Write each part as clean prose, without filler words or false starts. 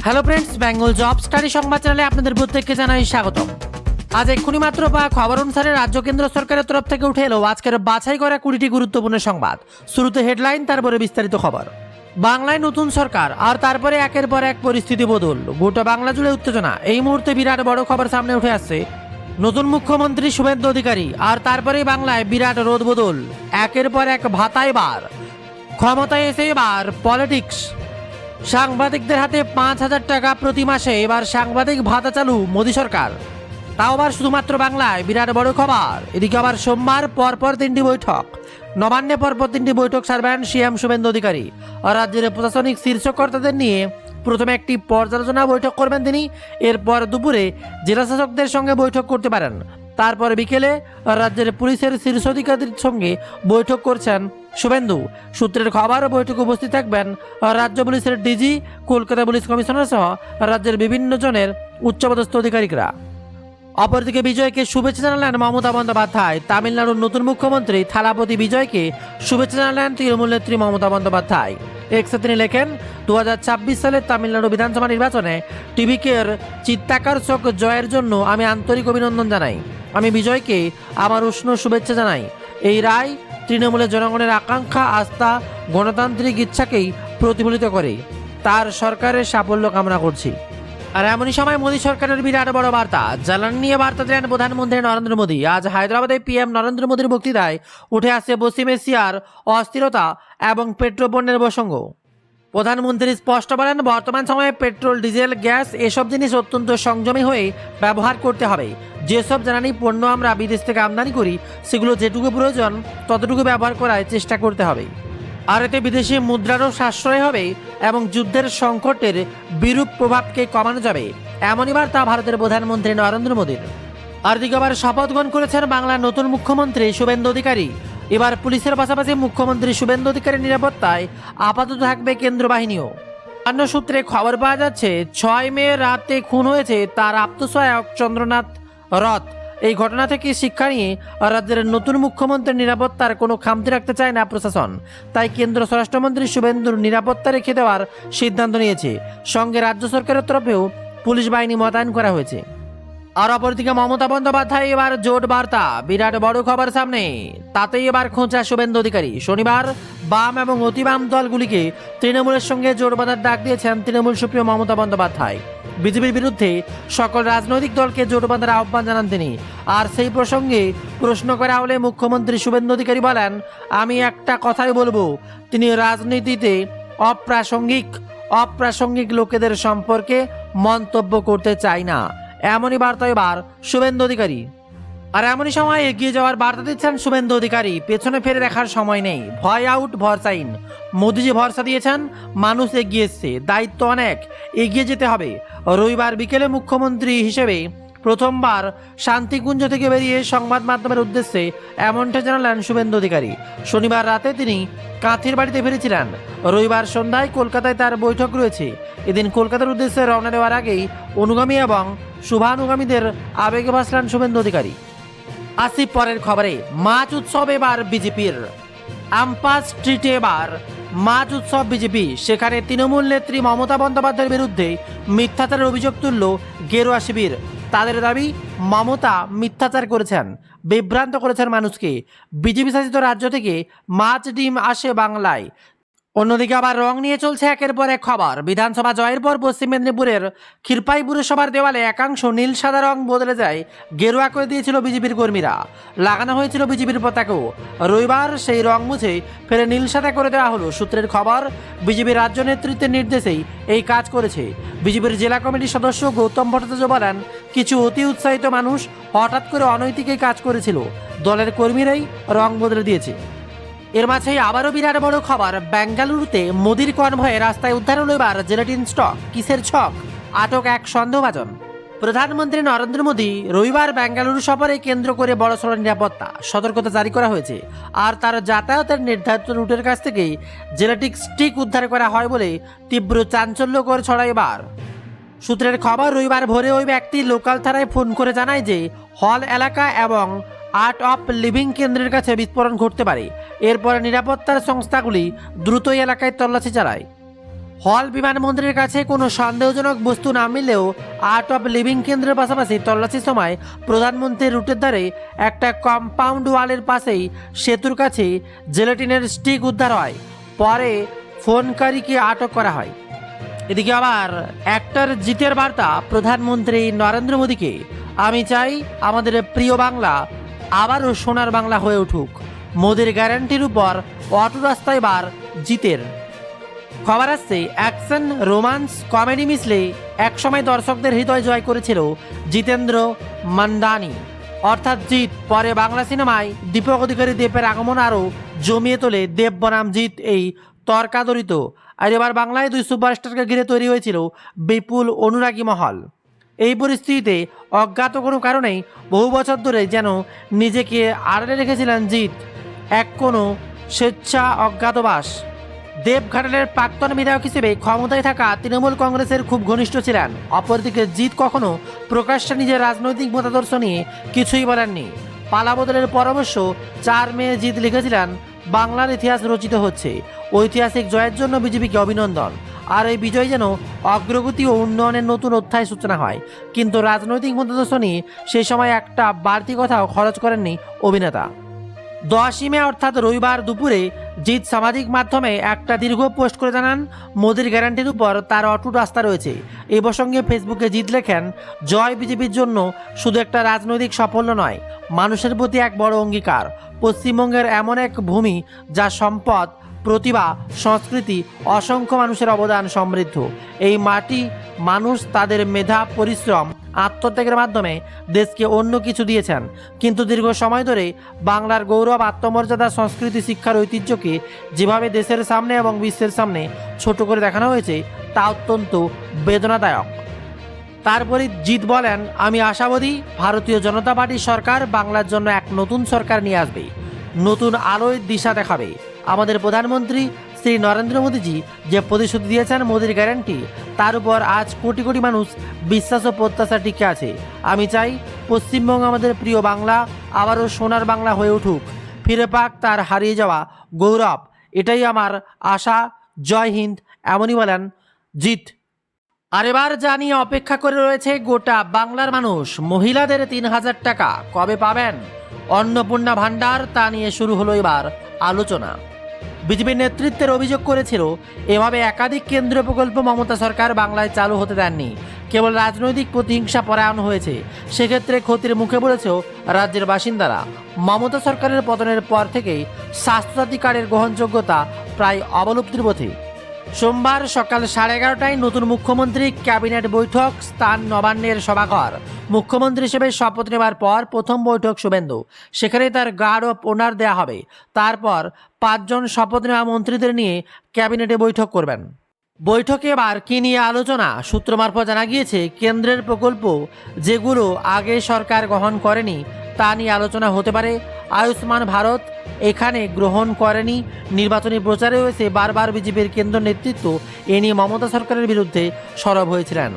Hello friends, Bengal job study সংবাদ চ্যানেলে আপনাদের প্রত্যেককে জানাই স্বাগতম। আজ এক্ষুনি মাত্র পাওয়া খবর অনুসারে রাজ্য কেন্দ্র সরকারের তরফ থেকে উঠে এলো আজকের বাছাই করা 20টি গুরুত্বপূর্ণ সংবাদ। শুরুতে হেডলাইন, তারপরে বিস্তারিত খবর। বাংলায় নতুন সরকার আর তারপরে একের পর এক পরিস্থিতি বদল, গোটা বাংলা জুড়ে উত্তেজনা। এই মুহূর্তে বিরাট বড় খবর সামনে উঠে আসছে। নতুন মুখ্যমন্ত্রী শুভেন্দু অধিকারী আর তারপরেই বাংলায় বিরাট রোদ বদল। একের পর এক ভাতায় বার, ক্ষমতায় এসে এবার পলিটিক্স। সাংবাদিকদের হাতে 5,000 টাকা প্রতি মাসে এবার সাংবাদিক ভাতা চালু মোদী সরকার, তাও আবার শুধুমাত্র বাংলায়। বিরাট বড় খবর। এদিকে আবার সোমবার পরপর 3টি বৈঠক, নবান্নে পরপর 3টি বৈঠক সারবেন সিএম শুভেন্দু অধিকারী। আর রাজ্যের প্রশাসনিক শীর্ষ কর্তাদের নিয়ে প্রথমে একটি পর্যালোচনা বৈঠক করবেন তিনি। এরপর দুপুরে জেলাশাসকদের সঙ্গে বৈঠক করতে পারেন। তারপর বিকেলে রাজ্যের পুলিশের শীর্ষ অধিকারীদের সঙ্গে বৈঠক করছেন শুভেন্দু। সূত্রের খবর, বৈঠকে উপস্থিত থাকবেন রাজ্য পুলিশের ডিজি, কলকাতা পুলিশ কমিশনার সহ রাজ্যের বিভিন্ন জনের উচ্চপদস্থ আধিকারিকরা। অপরদিকে বিজয়কে শুভেচ্ছা জানালেন মমতা বন্দ্যোপাধ্যায়। তামিলনাড়ুর নতুন মুখ্যমন্ত্রী থালাপতি বিজয়কে শুভেচ্ছা জানালেন তৃণমূল নেত্রী মমতা বন্দ্যোপাধ্যায়। এক্সে তিনি লেখেন, 2026 সালের তামিলনাড়ু বিধানসভা নির্বাচনে টিভিকের চিত্তাকর্ষক জয়ের জন্য আমি আন্তরিক অভিনন্দন জানাই। আমি বিজয়কে আমার উষ্ণ শুভেচ্ছা জানাই। এই রায় তৃণমূলের জনগণের আকাঙ্ক্ষা, আস্থা, গণতান্ত্রিক ইচ্ছাকেই প্রতিফলিত করে। তার সরকারের সাফল্য কামনা করছি। আর এমনই সময় মোদী সরকারের বিরাট বড় বার্তা। জ্বালানি নিয়ে বার্তা দিলেন প্রধানমন্ত্রী নরেন্দ্র মোদী। আজ হায়দ্রাবাদে পিএম নরেন্দ্র মোদীর বক্তৃতায় উঠে আসছে পশ্চিম এশিয়ার অস্থিরতা এবং পেট্রোপণ্যের প্রসঙ্গ। প্রধানমন্ত্রী স্পষ্ট বলেন, বর্তমান সময়ে পেট্রোল, ডিজেল, গ্যাস এসব জিনিস অত্যন্ত সংযমী হয়ে ব্যবহার করতে হবে। যেসব জ্বালানি পণ্য আমরা বিদেশ থেকে আমদানি করি সেগুলো যেটুকু প্রয়োজন ততটুকু ব্যবহার করার চেষ্টা করতে হবে। আর এতে বিদেশি মুদ্রারও সাশ্রয় হবে এবং যুদ্ধের সংকটের বিরূপ প্রভাবকে কমানো যাবে। এমনই বার্তা ভারতের প্রধানমন্ত্রী নরেন্দ্র মোদীর। আর দিকে আবার শপথ গ্রহণ করেছেন বাংলার নতুন মুখ্যমন্ত্রী শুভেন্দু অধিকারী। এবার পুলিশের পাশাপাশি মুখ্যমন্ত্রী শুভেন্দু অধিকারীর নিরাপত্তায় আপাতত থাকবে কেন্দ্র বাহিনীও। অন্য সূত্রে খবর পাওয়া যাচ্ছে, 6 মে রাতে খুন হয়েছে তার আত্মসহায়ক চন্দ্রনাথ রথ। এই ঘটনা থেকে শিক্ষা নিয়ে রাজ্যের নতুন মুখ্যমন্ত্রীর নিরাপত্তার কোনো খামতি রাখতে চায় না প্রশাসন। তাই কেন্দ্র স্বরাষ্ট্রমন্ত্রী শুভেন্দুর নিরাপত্তা রেখে দেওয়ার সিদ্ধান্ত নিয়েছে। সঙ্গে রাজ্য সরকারের তরফেও পুলিশ বাহিনী মোতায়েন করা হয়েছে। আর অপরদিকে মমতা বন্দ্যোপাধ্যায় এবার জোট বার্তা, বিরাট বড় খবর সামনে। তাতেই এবার খোঁচা শুভেন্দু অধিকারী। শনিবার বাম এবং অতিবাম দলগুলিকে তৃণমূলের সঙ্গে জোট বাঁধার ডাক দিয়েছেন তৃণমূল সুপ্রিয় মমতা বন্দ্যোপাধ্যায়। বিজেপির বিরুদ্ধে সকল রাজনৈতিক দলকে জোট বাঁধার আহ্বান জানান তিনি। আর সেই প্রসঙ্গে প্রশ্ন করা হলে মুখ্যমন্ত্রী শুভেন্দু অধিকারী বলেন, আমি একটা কথাই বলবো, তিনি রাজনীতিতে অপ্রাসঙ্গিক লোকেদের সম্পর্কে মন্তব্য করতে চাই না। এমনই বার্তা এবার শুভেন্দু অধিকারী। আর এমনই সময় এগিয়ে যাওয়ার বার্তা দিচ্ছেন শুভেন্দু অধিকারী। পেছনে ফিরে দেখার সময় নেই, ভয় আউট, ভরসা ইন। মোদিজি ভরসা দিয়েছেন, মানুষ এগিয়ে এসছে, দায়িত্ব অনেক, এগিয়ে যেতে হবে। রবিবার বিকেলে মুখ্যমন্ত্রী হিসেবে প্রথমবার শান্তিকুঞ্জ থেকে বেরিয়ে সংবাদ মাধ্যমের উদ্দেশ্যে এমনটা জানালেন শুভেন্দু অধিকারী। শনিবার রাতে তিনি কাঁথির বাড়িতে ফিরেছিলেন। রবিবার সন্ধ্যায় কলকাতায় তার বৈঠক রয়েছে। এদিন কলকাতার উদ্দেশ্যে রওনা দেওয়ার আগেই অনুগামী এবং শুভানুগামীদের আবেগে ভাসলেন শুভেন্দু অধিকারী। আসি পরের খবরে। মাছ উৎসব এবার বিজেপির। আম্পাস স্ট্রিটে এবার মাছ উৎসব বিজেপি। সেখানে তৃণমূল নেত্রী মমতা বন্দ্যোপাধ্যায়ের বিরুদ্ধে মিথ্যাচারের অভিযোগ তুলল গেরুয়া শিবির। তাদের দাবি, মমতা মিথ্যাচার করেছেন, বিভ্রান্ত করেছেন মানুষকে। বিজেপি শাসিত রাজ্য থেকে মাছ, ডিম আসে বাংলায়। অন্যদিকে আবার রং নিয়ে চলছে একের পর এক খবর। বিধানসভা জয়ের পর পশ্চিম মেদিনীপুরের ক্ষীরপাই পুরসভার দেওয়ালে একাংশ নীল সাদা রং বদলে যায়, গেরুয়া করে দিয়েছিল বিজেপির কর্মীরা। লাগানো হয়েছিল বিজেপির পতাকাও। রবিবার সেই রং মুছে ফেরে নীল সাদা করে দেওয়া হলো। সূত্রের খবর, বিজেপির রাজ্য নেতৃত্বের নির্দেশেই এই কাজ করেছে। বিজেপির জেলা কমিটির সদস্য গৌতম ভট্টাচার্য বলেন, কিছু অতি উৎসাহিত মানুষ হঠাৎ করে অনৈতিক এই কাজ করেছিল, দলের কর্মীরাই রং বদলে দিয়েছে। এর মাঝেই আবারও বিরাট বড় খবর। বেঙ্গালুরুতে মোদির কনভয়ে রাস্তায় উদ্ধার হলো এবার জেলাটিন স্টক। কিসের ছক? আটক এক সন্দেহভাজন। প্রধানমন্ত্রী নরেন্দ্র মোদী রবিবার বেঙ্গালুরু সফরে কেন্দ্র করে বড়সড় নিরাপত্তা সতর্কতা জারি করা হয়েছে। আর তার যাতায়াতের নির্ধারিত রুটের কাছ থেকেই জেলাটিক স্টিক উদ্ধার করা হয় বলে তীব্র চাঞ্চল্যকর ছড়ায় এবার। সূত্রের খবর, রবিবার ভোরে ওই ব্যক্তি লোকাল থানায় ফোন করে জানায় যে হল এলাকা এবং আর্ট অফ লিভিং কেন্দ্রের কাছে বিস্ফোরণ ঘটতে পারে। এরপরে নিরাপত্তার সংস্থাগুলি দ্রুতই এলাকায় তল্লাশি চালায়। হল বিমানবন্দরের কাছে কোনো সন্দেহজনক বস্তু না মিললেও আর্ট অফ লিভিং কেন্দ্রের পাশাপাশি তল্লাশির সময় প্রধানমন্ত্রীর রুটের ধারে একটা কম্পাউন্ড ওয়ালের পাশেই সেতুর কাছে জেলাটিনের স্টিক উদ্ধার হয়। পরে ফোনকারীকে আটক করা হয়। এদিকে আবার অ্যাক্টর জিতের বার্তা প্রধানমন্ত্রী নরেন্দ্র মোদীকে, আমি চাই আমাদের প্রিয় বাংলা আবারও সোনার বাংলা হয়ে উঠুক। মোদীর গ্যারান্টির উপর অটো রাস্তায় বার জিতের। খবর আসছে অ্যাকশন রোমান্স কমেডি মিশলে একসময় দর্শকদের হৃদয় জয় করেছিল জিতেন্দ্র মান্দানি অর্থাৎ জিৎ। পরে বাংলা সিনেমায় দীপক অধিকারী দেবের আগমন আরও জমিয়ে তোলে দেব বনাম জিৎ এই তর্কাদরিত। আর এবার বাংলায় দুই সুপারস্টারকে ঘিরে তৈরি হয়েছিল বিপুল অনুরাগী মহল। এই পরিস্থিতিতে অজ্ঞাত কোনো কারণেই বহু বছর ধরে যেন নিজেকে আড়ালে রেখেছিলেন জিৎ, এক কোনো স্বেচ্ছা অজ্ঞাতবাস। দেবঘাটালের প্রাক্তন বিধায়ক হিসেবে ক্ষমতায় থাকা তৃণমূল কংগ্রেসের খুব ঘনিষ্ঠ ছিলেন। অপরদিকে জিৎ কখনো প্রকাশ্যে নিজের রাজনৈতিক মতাদর্শ নিয়ে কিছুই বলেননি। পালাবদলের পরামর্শ 4 মে জিৎ লিখেছিলেন, বাংলার ইতিহাস রচিত হচ্ছে, ঐতিহাসিক জয়ের জন্য বিজেপিকে অভিনন্দন। আর এই বিজয় যেন অগ্রগতি ও উন্নয়নের নতুন অধ্যায় সূচনা হয়। কিন্তু রাজনৈতিক মতাদর্শ নিয়ে সেই সময় একটা বাড়তি কথাও খরচ করেননি অভিনেতা। 10 মে অর্থাৎ রবিবার দুপুরে জিৎ সামাজিক মাধ্যমে একটা দীর্ঘ পোস্ট করে জানান, মোদির গ্যারান্টির উপর তার অটুট আস্থা রয়েছে। এই প্রসঙ্গে ফেসবুকে জিৎ লেখেন, জয় বিজেপির জন্য শুধু একটা রাজনৈতিক সাফল্য নয়, মানুষের প্রতি এক বড় অঙ্গীকার। পশ্চিমবঙ্গের এমন এক ভূমি যা সম্পদ, প্রতিভা, সংস্কৃতি, অসংখ্য মানুষের অবদান সমৃদ্ধ। এই মাটি মানুষ তাদের মেধা, পরিশ্রম, আত্মত্যাগের মাধ্যমে দেশকে অন্য কিছু দিয়েছেন। কিন্তু দীর্ঘ সময় ধরে বাংলার গৌরব, আত্মমর্যাদা, সংস্কৃতি, শিক্ষার ঐতিহ্যকে যেভাবে দেশের সামনে এবং বিশ্বের সামনে ছোট করে দেখানো হয়েছে তা অত্যন্ত বেদনাদায়ক। তারপরে জিৎ বলেন, আমি আশাবাদী ভারতীয় জনতা পার্টি সরকার বাংলার জন্য এক নতুন সরকার নিয়ে আসবে, নতুন আলোয় দিশা দেখাবে। আমাদের প্রধানমন্ত্রী শ্রী নরেন্দ্র মোদীজি যে প্রতিশ্রুতি দিয়েছেন, মোদীর গ্যারান্টি, তার উপর আজ কোটি কোটি মানুষ বিশ্বাস ও প্রত্যাশা টিকে আছে। আমি চাই পশ্চিমবঙ্গ আমাদের প্রিয় বাংলা আবারও সোনার বাংলা হয়ে উঠুক, ফিরে পাক তার হারিয়ে যাওয়া গৌরব। এটাই আমার আশা। জয় হিন্দ, এমনই বলেন জিৎ। আর এবার জানিয়ে অপেক্ষা করে রয়েছে গোটা বাংলার মানুষ, মহিলাদের 3000 টাকা কবে পাবেন? অন্নপূর্ণা ভাণ্ডার, তা নিয়ে শুরু হলো এবার আলোচনা। বিজেপির নেতৃত্বের অভিযোগ করেছিল, এভাবে একাধিক কেন্দ্রীয় প্রকল্প মমতা সরকার বাংলায় চালু হতে দেননি, কেবল রাজনৈতিক প্রতিহিংসা পরায়ণ হয়েছে। সেক্ষেত্রে ক্ষতির মুখে পড়েছেও রাজ্যের বাসিন্দারা। মমতা সরকারের পতনের পর থেকেই স্বাস্থ্যসাথী কার্ডের গ্রহণযোগ্যতা প্রায় অবলুপ্তির পথে। সোমবার সকাল 11:30টায় নতুন মুখ্যমন্ত্রী ক্যাবিনেট বৈঠক, স্থান নবান্নের সভাঘর। মুখ্যমন্ত্রী হিসেবে শপথ নেবার পর প্রথম বৈঠক শুভেন্দু, সেখানে তার গার্ড অফ অনার দেওয়া হবে। তারপর 5 জন শপথ নেওয়া মন্ত্রীদের নিয়ে ক্যাবিনেটে বৈঠক করবেন। বৈঠকে এবার কী নিয়ে আলোচনা? সূত্র মারফত জানা গিয়েছে, কেন্দ্রের প্রকল্প যেগুলো আগে সরকার গ্রহণ করেনি তা নিয়ে আলোচনা হতে পারে। আয়ুষ্মান ভারত এখানে গ্রহণ করেনি। নির্বাচনী প্রচারে হয়েছে বারবার বিজেপির কেন্দ্র নেতৃত্ব এ নিয়ে মমতা সরকারের বিরুদ্ধে সরব হয়েছিলেন।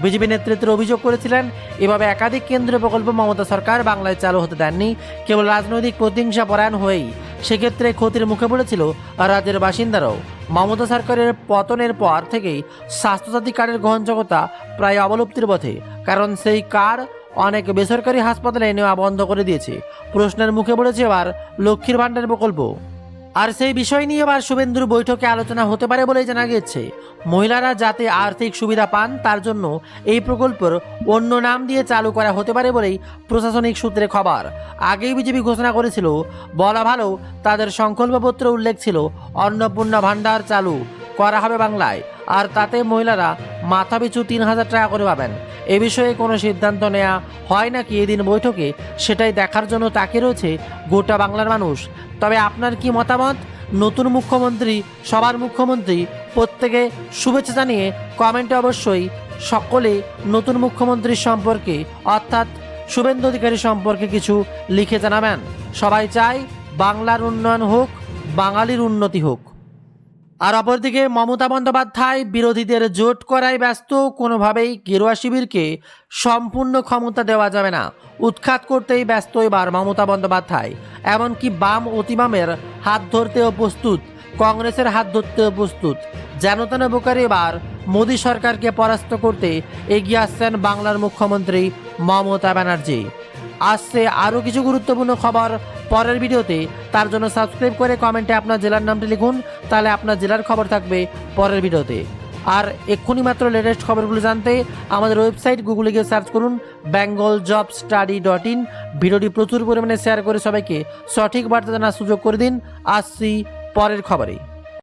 বিজেপি নেতৃত্বের অভিযোগ করেছিলেন, এভাবে একাধিক কেন্দ্রীয় প্রকল্প মমতা সরকার বাংলায় চালু হতে দেননি, কেবল রাজনৈতিক প্রতিহিংসা পরায়ণ হয়েই। সেক্ষেত্রে ক্ষতির মুখে পড়েছিল রাজ্যের বাসিন্দারাও। মমতা সরকারের পতনের পর থেকেই স্বাস্থ্যসাথী কার্ডের গ্রহণযোগ্যতা প্রায় অবলুপ্তির পথে, কারণ সেই কার্ড অনেক বেসরকারি হাসপাতালে নেওয়া বন্ধ করে দিয়েছে। প্রশ্নের মুখে পড়েছে এবার লক্ষ্মীর ভাণ্ডার প্রকল্প। আর সেই বিষয় নিয়ে এবার শুভেন্দুর বৈঠকে আলোচনা হতে পারে বলেই জানা গেছে। মহিলারা যাতে আর্থিক সুবিধা পান তার জন্য এই প্রকল্পের অন্য নাম দিয়ে চালু করা হতে পারে বলেই প্রশাসনিক সূত্রে খবর। আগেই বিজেপি ঘোষণা করেছিল, বলা ভালো তাদের সংকল্পপত্রে উল্লেখ ছিল অন্নপূর্ণা ভাণ্ডার চালু করা হবে বাংলায়, আর তাতে মহিলারা মাথাপিছু 3000 টাকা করে পাবেন। এ বিষয়ে কোনো সিদ্ধান্ত নেওয়া হয় নাকি এদিন বৈঠকে, সেটাই দেখার জন্য তাকিয়ে রয়েছে গোটা বাংলার মানুষ। তবে আপনার কি মতামত? নতুন মুখ্যমন্ত্রী, সবার মুখ্যমন্ত্রী, প্রত্যেকে শুভেচ্ছা জানিয়ে কমেন্টে অবশ্যই সকলে নতুন মুখ্যমন্ত্রীর সম্পর্কে অর্থাৎ শুভেন্দু অধিকারী সম্পর্কে কিছু লিখে জানাবেন। সবাই চায় বাংলার উন্নয়ন হোক, বাঙালির উন্নতি হোক। আর অপরদিকে মমতা বন্দ্যোপাধ্যায় বিরোধীদের জোট করায় ব্যস্ত। কোনোভাবেই গেরুয়া শিবিরকে সম্পূর্ণ ক্ষমতা দেওয়া যাবে না, উৎখাত করতেই ব্যস্ত এবার মমতা বন্দ্যোপাধ্যায়। এমনকি বাম অতিবামের হাত ধরতেও প্রস্তুত, কংগ্রেসের হাত ধরতেও প্রস্তুত। যেন তেন বোকারে এবার মোদী সরকারকে পরাস্ত করতে এগিয়ে আসছেন বাংলার মুখ্যমন্ত্রী মমতা ব্যানার্জি। আসছে আরও কিছু গুরুত্বপূর্ণ খবর পরের ভিডিওতে, তার জন্য সাবস্ক্রাইব করে কমেন্টে আপনার জেলার নামটি লিখুন, তাহলে আপনার জেলার খবর থাকবে পরের ভিডিওতে। আর এক্ষুনি মাত্র লেটেস্ট খবরগুলো জানতে আমাদের ওয়েবসাইট গুগলে গিয়ে সার্চ করুন bengaljobstudy.in। ভিডিওটি প্রচুর পরিমাণে শেয়ার করে সবাইকে সঠিক বার্তা জানার সুযোগ করে দিন। আসছি পরের খবরে।